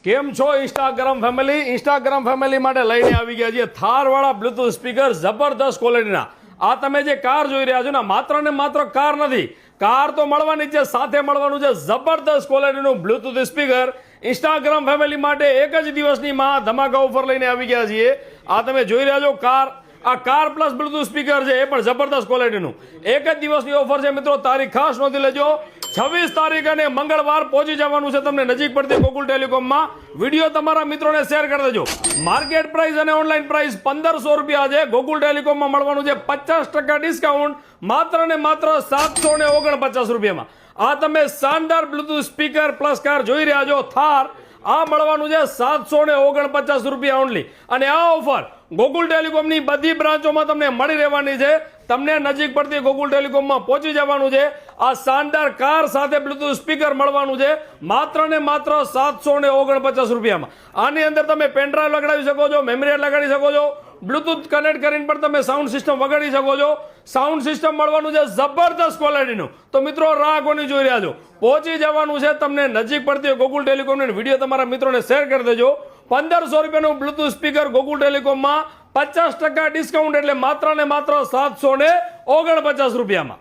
કેમ છો Instagram family માટે લઈને આવી ગયા છીએ થાર વાળા બ્લૂટૂથ સ્પીકર જબરદસ્ત ક્વોલિટીના। આ તમે જે કાર જોઈ રહ્યા છો ને માત્ર ને માત્ર કાર નથી, કાર તો મળવાની છે, સાથે મળવાનું છે જબરદસ્ત ક્વોલિટીનું બ્લૂટૂથ સ્પીકર। ઇન્સ્ટાગ્રામ ફેમિલી માટે એક જ દિવસની માં ધમાકા ઓફર લઈને આવી ગયા છીએ। આ તમે જોઈ રહ્યા છો કાર, આ કાર પ્લસ બ્લૂટૂથ સ્પીકર છે, એ પણ જબરદસ્ત ક્વોલિટીનું એક જ દિવસની ઓફર છે મિત્રો। તારીખ ખાસ નોંધી લેજો, 26 તારીખ અને મંગળવાર પહોંચી જવાનું છે તમને નજીક પડતી ગોકુલ ટેલિકોમમાં। વિડીયો તમારા મિત્રોને શેર કરી દેજો। માર્કેટ પ્રાઇસ અને ઓનલાઈન પ્રાઇસ 1500 રૂપિયા છે, ગોકુલ ટેલિકોમમાં મળવાનું છે 50% ડિસ્કાઉન્ટ માત્ર ને માત્ર 749 રૂપિયામાં। આ તમે શાનદાર બ્લૂટૂથ સ્પીકર પ્લસ કાર જોઈ રહ્યા છો થાર, આ મળવાનું છે 749 રૂપિયા ઓનલી। અને આ ઓફર ગોકુલ ટેલિકોમની બધી બ્રાન્ચોમાં તમને મળી રહેવાની છે। તમને નજીક પડતી ગોકુલ ટેલિકોમમાં પહોંચી જવાનું છે। આ શાનદાર કાર સાથે બ્લૂટૂથ સ્પીકર મળવાનું છે માત્ર ને માત્ર 749 રૂપિયામાં। આની અંદર તમે પેનડ્રાઈવ લગાડી શકો છો, મેમરી લગાડી શકો છો, બ્લૂટૂથ કનેક્ટ કરીને પણ તમે સાઉન્ડ સિસ્ટમ વગાડી શકો છો। સાઉન્ડ સિસ્ટમ મળવાનું છે જબરદસ્ત ક્વોલિટીનું। તો મિત્રો રાહ કોની જોઈ રહ્યા છો, પહોંચી જવાનું છે તમને નજીક પડતી ગોકુલ ટેલિકોમની। વિડીયો તમારા મિત્રોને શેર કરી દેજો। 1500 રૂપિયાનું બ્લૂટૂથ સ્પીકર ગોકુલ ટેલિકોમમાં 50% ડિસ્કાઉન્ટ એટલે માત્ર ને માત્ર 749 રૂપિયામાં।